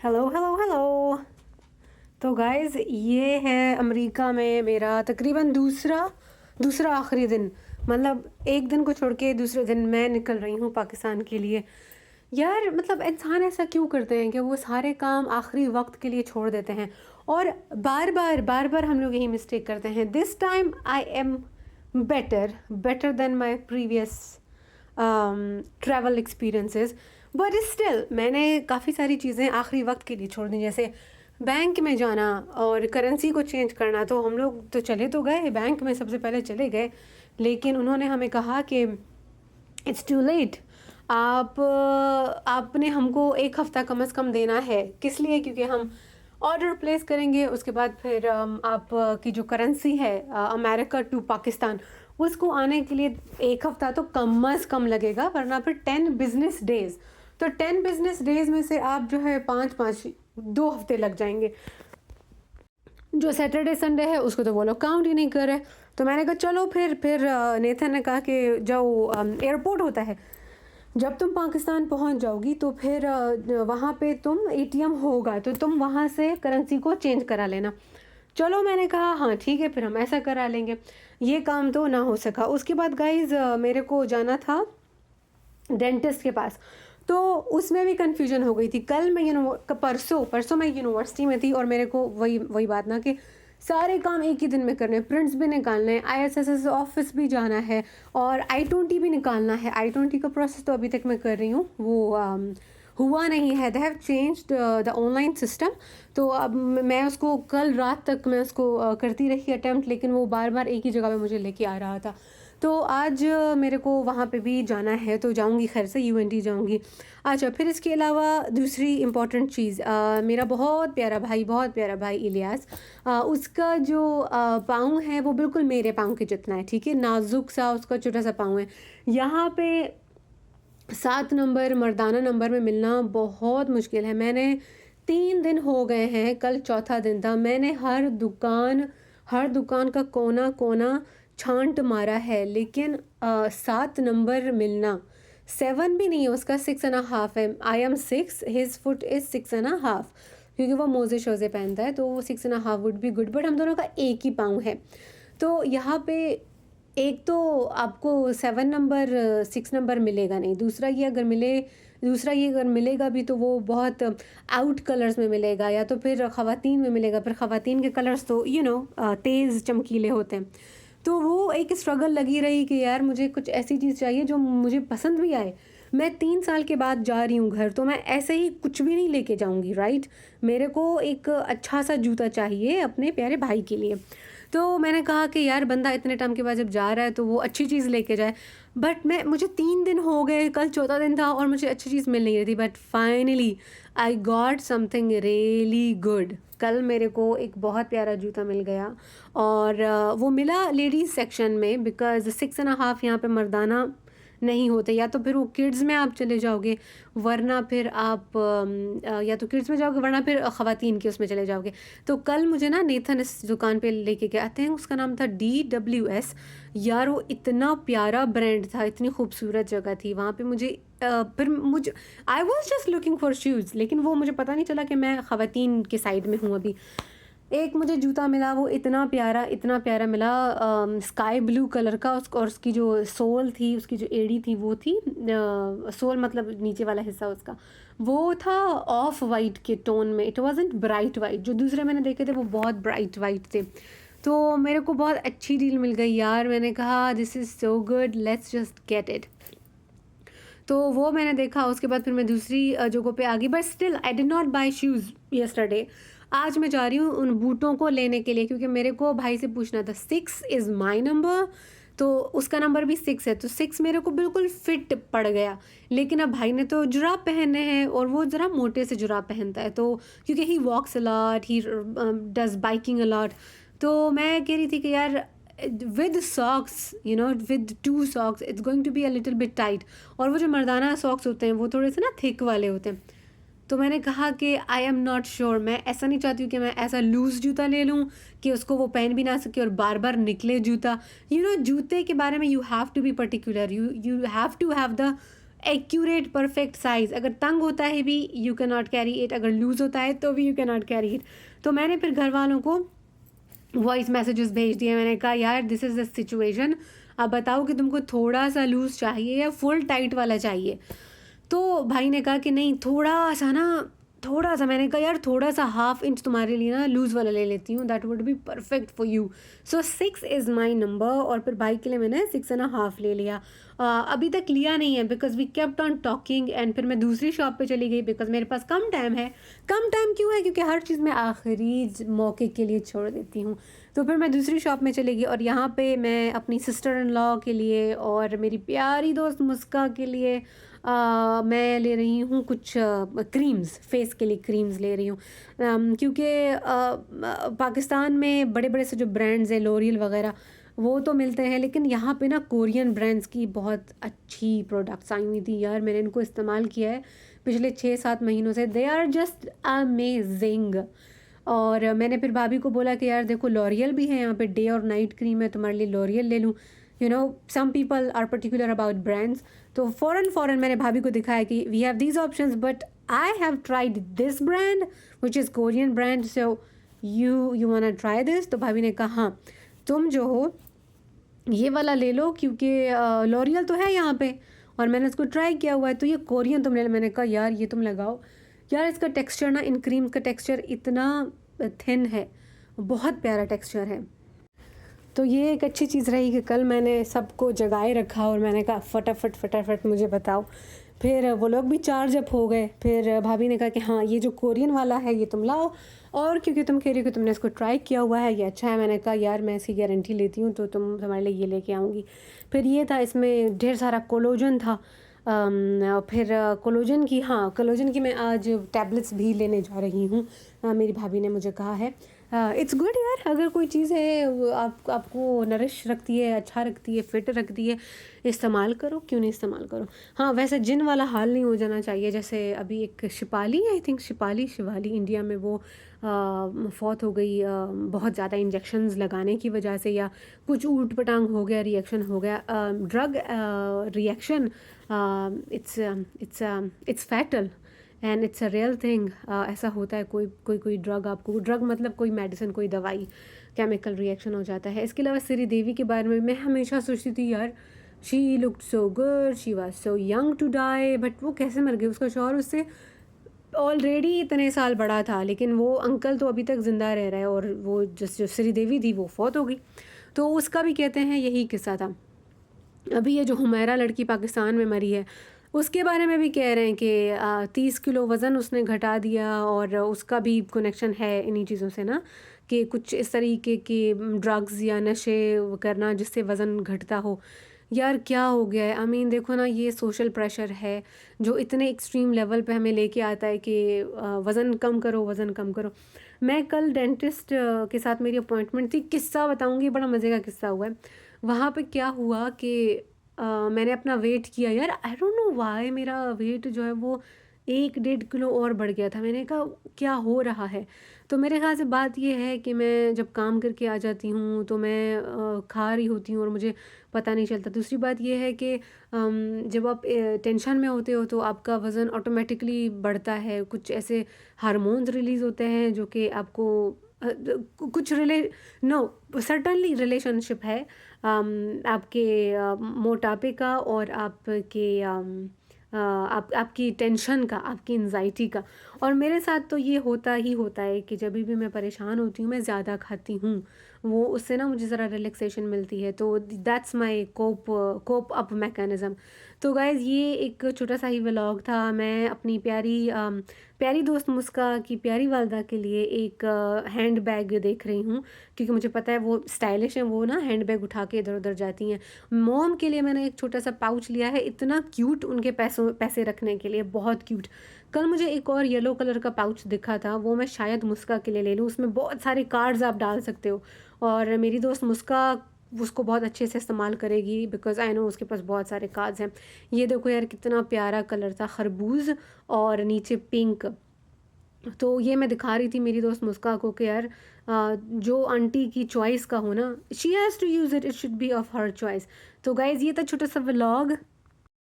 Hello hello hello. तो guys ये है अमेरिका में मेरा तकरीबन दूसरा दूसरा आखिरी दिन। मतलब एक दिन को छोड़ के दूसरे दिन मैं निकल रही हूँ पाकिस्तान के लिए। यार मतलब इंसान ऐसा क्यों करते हैं कि वो सारे काम आखिरी वक्त के लिए छोड़ देते हैं और बार बार हम लोग यही मिस्टेक करते हैं। This time I am better than my previous travel experiences. But still मैंने काफ़ी सारी चीज़ें आखिरी वक्त के लिए छोड़ दी, जैसे बैंक में जाना और करेंसी को चेंज करना। तो हम लोग तो चले तो गए बैंक में, सबसे पहले चले गए, लेकिन उन्होंने हमें कहा कि इट्स टू लेट। आपने हमको एक हफ़्ता कम से कम देना है। किस लिए? क्योंकि हम ऑर्डर प्लेस करेंगे, उसके बाद फिर आप की जो करेंसी है अमेरिका टू पाकिस्तान, उसको आने के लिए एक हफ़्ता तो कम से कम लगेगा, वरना फिर 10 बिजनेस डेज़। तो 10 बिजनेस डेज़ में से आप जो है 2 हफ्ते लग जाएंगे। जो सैटरडे संडे है उसको तो वो लोग काउंट ही नहीं कर रहे। तो मैंने कहा चलो फिर नेथन ने कहा कि जो एयरपोर्ट होता है, जब तुम पाकिस्तान पहुंच जाओगी तो फिर वहाँ पे तुम एटीएम होगा तो तुम वहाँ से करेंसी को चेंज करा लेना। चलो मैंने कहा हाँ ठीक है, फिर हम ऐसा करा लेंगे। ये काम तो ना हो सका। उसके बाद गाइज मेरे को जाना था डेंटिस्ट के पास, तो उसमें भी कन्फ्यूजन हो गई थी। कल मैं परसों मैं यूनिवर्सिटी में थी और मेरे को वही बात ना कि सारे काम एक ही दिन में करने, प्रिंट्स भी निकालने हैं, ISSS ऑफिस भी जाना है और I-20 भी निकालना है। I-20 का प्रोसेस तो अभी तक मैं कर रही हूँ, वो हुआ नहीं है। They have changed the online system. तो अब मैं उसको कल रात तक मैं उसको करती रही अटैम्प्ट, लेकिन वो बार बार एक ही जगह पे मुझे लेके आ रहा था। तो आज मेरे को वहाँ पे भी जाना है, तो जाऊँगी, खैर से UNT जाऊँगी। अच्छा, फिर इसके अलावा दूसरी इम्पॉर्टेंट चीज़, मेरा बहुत प्यारा भाई इलियास, उसका जो पाँव है वो बिल्कुल मेरे पाँव के जितना है, ठीक है, नाजुक सा उसका छोटा सा पाँव है। यहाँ पे 7 नंबर मर्दाना नंबर में मिलना बहुत मुश्किल है। मैंने 3 दिन हो गए हैं, कल चौथा दिन था। मैंने हर दुकान का कोना कोना छांट मारा है, लेकिन 7 नंबर मिलना, 7 भी नहीं है उसका, 6.5 है। I am 6, his foot is 6.5, क्योंकि वो मोजे शोज़े पहनता है, तो वो 6.5 वुड बी गुड। बट हम दोनों का एक ही पाँव है। तो यहाँ पे एक तो आपको 7 नंबर 6 नंबर मिलेगा नहीं। दूसरा ये अगर मिलेगा भी तो वो बहुत आउट कलर्स में मिलेगा, या तो फिर ख़वातीन में मिलेगा। पर ख़वातीन के कलर्स तो तेज़ चमकीले होते हैं। तो वो एक स्ट्रगल लगी रही कि यार मुझे कुछ ऐसी चीज़ चाहिए जो मुझे पसंद भी आए। मैं 3 साल के बाद जा रही हूँ घर, तो मैं ऐसे ही कुछ भी नहीं लेके जाऊँगी, राइट? मेरे को एक अच्छा सा जूता चाहिए अपने प्यारे भाई के लिए। तो मैंने कहा कि यार बंदा इतने टाइम के बाद जब जा रहा है तो वो अच्छी चीज़ लेके जाए। बट मुझे 3 दिन हो गए, कल चौथा दिन था और मुझे अच्छी चीज़ मिल नहीं रही थी। But finally I got something really good. कल मेरे को एक बहुत प्यारा जूता मिल गया और वो मिला लेडीज़ सेक्शन में, बिकॉज़ 6.5 यहाँ पे मर्दाना नहीं होते। या तो फिर वो किड्स में आप चले जाओगे, वरना फिर आप या तो किड्स में जाओगे, वरना फिर ख़वातीन के उसमें चले जाओगे। तो कल मुझे ना नेथन इस दुकान पे लेके गया, आते हैं, उसका नाम था DWS। यार वो इतना प्यारा ब्रांड था, इतनी खूबसूरत जगह थी वहाँ पे। फिर मुझे I was just looking for shoes, लेकिन वो मुझे पता नहीं चला कि मैं ख़वातीन के साइड में हूँ अभी। एक मुझे जूता मिला, वो इतना प्यारा मिला, स्काई ब्लू कलर का। और उसकी जो सोल थी, उसकी जो एड़ी थी, वो थी सोल मतलब नीचे वाला हिस्सा उसका, वो था ऑफ वाइट के टोन में। It wasn't bright white. जो दूसरे मैंने देखे थे वो बहुत ब्राइट वाइट थे। तो मेरे को बहुत अच्छी डील मिल गई यार। मैंने कहा this is so good, let's just get it. तो वो मैंने देखा। उसके बाद फिर मैं दूसरी जगह पे आ गई। But still I did not buy shoes yesterday. आज मैं जा रही हूँ उन बूटों को लेने के लिए, क्योंकि मेरे को भाई से पूछना था। 6 इज़ माई नंबर, तो उसका नंबर भी 6 है, तो 6 मेरे को बिल्कुल फिट पड़ गया। लेकिन अब भाई ने तो जुराब पहने हैं और वो ज़रा मोटे से जुराब पहनता है, तो क्योंकि he walks a lot, he does biking a lot. तो मैं कह रही थी कि यार with socks, with 2 socks it's going to be a little bit tight. और वो जो मर्दाना सॉक्स होते हैं वो थोड़े से ना थिक वाले होते हैं। तो मैंने कहा कि आई एम नॉट श्योर, मैं ऐसा नहीं चाहती हूँ कि मैं ऐसा लूज़ जूता ले लूँ कि उसको वो पहन भी ना सके और बार बार निकले जूता। जूते के बारे में you have to be particular, you have to have the accurate perfect size. अगर तंग होता है भी you can not carry it, अगर लूज़ होता है तो भी you can not carry it. तो मैंने फिर घर वालों को वॉइस मैसेजेस भेज दिए। मैंने कहा यार दिस इज़ द सिचुएशन, अब बताओ कि तुमको थोड़ा सा लूज़ चाहिए या फुल टाइट वाला चाहिए। तो भाई ने कहा कि नहीं थोड़ा सा ना, थोड़ा सा। मैंने कहा यार थोड़ा सा 1/2 इंच तुम्हारे लिए ना लूज़ वाला ले लेती हूँ, that would be perfect for you. So 6 is my number, और फिर भाई के लिए मैंने 6.5 ले लिया। अभी तक लिया नहीं है because we kept on talking, and फिर मैं दूसरी शॉप पे चली गई बिकॉज मेरे पास कम टाइम है। कम टाइम क्यों है? क्योंकि हर चीज़ मैं आखिरी मौके के लिए छोड़ देती हूँ। तो फिर मैं दूसरी शॉप में चली गई, और यहाँ पे मैं अपनी सिस्टर इन लॉ के लिए और मेरी प्यारी दोस्त मुस्का के लिए मैं ले रही हूँ कुछ क्रीम्स, फेस के लिए क्रीम्स ले रही हूँ। क्योंकि पाकिस्तान में बड़े बड़े से जो ब्रांड्स हैं लोरियल वगैरह वो तो मिलते हैं, लेकिन यहाँ पे ना कोरियन ब्रांड्स की बहुत अच्छी प्रोडक्ट्स आई हुई थी यार। मैंने इनको इस्तेमाल किया है पिछले 6-7 महीनों से, दे आर जस्ट अमेजिंग। और मैंने फिर भाभी को बोला कि यार देखो लॉरियल भी है यहाँ पे, डे और नाइट क्रीम है, तुम्हारे लिए लॉरियल ले लूँ। You know some people are particular about brands. तो फ़ौरन मैंने भाभी को दिखाया कि we have these options but I have tried this brand which is Korean brand, so you want to try this. तो भाभी ने कहा हाँ तुम जो हो ये वाला ले लो, क्योंकि लॉरियल तो है यहाँ पे और मैंने इसको ट्राई किया हुआ है, तो ये कोरियन तुम ले लो। मैंने कहा यार ये तुम लगाओ। यार इसका टेक्सचर ना, इन क्रीम का टेक्सचर इतना थिन है, बहुत प्यारा टेक्सचर है। तो ये एक अच्छी चीज़ रही कि कल मैंने सबको जगाए रखा और मैंने कहा फटाफट मुझे बताओ। फिर वो लोग भी चार्ज अप हो गए। फिर भाभी ने कहा कि हाँ ये जो कोरियन वाला है ये तुम लाओ, और क्योंकि तुम कह रही हो कि तुमने इसको ट्राई किया हुआ है ये अच्छा है। मैंने कहा यार मैं इसकी गारंटी लेती हूँ तो तुम्हारे लिए ये लेके आऊँगी। फिर ये था, इसमें ढेर सारा कोलोजन था। फिर कोलोजन की मैं आज टैबलेट्स भी लेने जा रही हूँ, मेरी भाभी ने मुझे कहा है। इट्स गुड यार, अगर कोई चीज़ है आपको नरिश रखती है, अच्छा रखती है, फिट रखती है, इस्तेमाल करो, क्यों नहीं इस्तेमाल करो। हाँ वैसे जिन वाला हाल नहीं हो जाना चाहिए। जैसे अभी एक Shipali, I think Shivali India में वो फौत हो गई बहुत ज़्यादा इंजेक्शंस लगाने की वजह से, या कुछ ऊट पटांग हो गया, रिएक्शन हो गया, drug reaction. It's fatal and it's a real thing. ऐसा होता है, कोई ड्रग, आपको ड्रग मतलब कोई मेडिसिन, कोई दवाई, केमिकल रिएक्शन हो जाता है। इसके अलावा श्री देवी के बारे में मैं हमेशा सोचती थी यार she looked so good, she was so young to die, but वो कैसे मर गई। उसका शौहर उससे ऑलरेडी इतने साल बड़ा था, लेकिन वो अंकल तो अभी तक ज़िंदा रह रहा है, और वो जो श्री देवी थी वो फौत हो गई। तो उसका भी कहते हैं यही किस्सा था। अभी ये जो हुमैरा लड़की पाकिस्तान में मरी है उसके बारे में भी कह रहे हैं कि 30 किलो वज़न उसने घटा दिया, और उसका भी कनेक्शन है इन्हीं चीज़ों से ना, कि कुछ इस तरीके के ड्रग्स या नशे करना जिससे वज़न घटता हो। यार क्या हो गया है, आई मीन देखो ना, ये सोशल प्रेशर है जो इतने एक्सट्रीम लेवल पे हमें लेके आता है कि वज़न कम करो, वज़न कम करो। मैं कल डेंटिस्ट के साथ मेरी अपॉइंटमेंट थी, किस्सा बताऊंगी, बड़ा मज़े का किस्सा हुआ है। वहाँ पे क्या हुआ कि मैंने अपना वेट किया यार, आई डोंट नो व्हाई मेरा वेट जो है वो 1-1.5 किलो और बढ़ गया था। मैंने कहा क्या हो रहा है। तो मेरे ख्याल से बात ये है कि मैं जब काम करके आ जाती हूँ तो मैं खा रही होती हूँ और मुझे पता नहीं चलता। दूसरी बात ये है कि जब आप टेंशन में होते हो तो आपका वज़न ऑटोमेटिकली बढ़ता है। कुछ ऐसे हार्मोन्स रिलीज़ होते हैं जो कि आपको कुछ सर्टनली रिलेशनशिप है आपके मोटापे का और आपकी टेंशन का, आपकी एंजाइटी का। और मेरे साथ तो ये होता ही होता है कि जब भी मैं परेशान होती हूँ मैं ज़्यादा खाती हूँ, वो उससे ना मुझे ज़रा रिलैक्सेशन मिलती है। तो that's my cope up mechanism. तो गाइज़ ये एक छोटा सा ही व्लॉग था। मैं अपनी प्यारी दोस्त मुस्का की प्यारी वालदा के लिए एक हैंड बैग देख रही हूँ, क्योंकि मुझे पता है वो स्टाइलिश है, वो ना हैंड बैग उठा के इधर उधर जाती हैं। मॉम के लिए मैंने एक छोटा सा पाउच लिया है, इतना क्यूट, उनके पैसे रखने के लिए बहुत क्यूट। कल मुझे एक और येलो कलर का पाउच दिखा था, वो मैं शायद मुस्का के लिए ले लूँ। उसमें बहुत सारे कार्ड्स आप डाल सकते हो, और मेरी दोस्त मुस्का उसको बहुत अच्छे से इस्तेमाल करेगी बिकॉज़ आई नो उसके पास बहुत सारे कार्ड्स हैं। ये देखो यार कितना प्यारा कलर था, खरबूज और नीचे पिंक। तो ये मैं दिखा रही थी मेरी दोस्त मुस्का को कि यार जो आंटी की चॉइस का हो ना, she has to use it, it should be of her choice. तो गाइज़ ये था छोटा सा व्लॉग।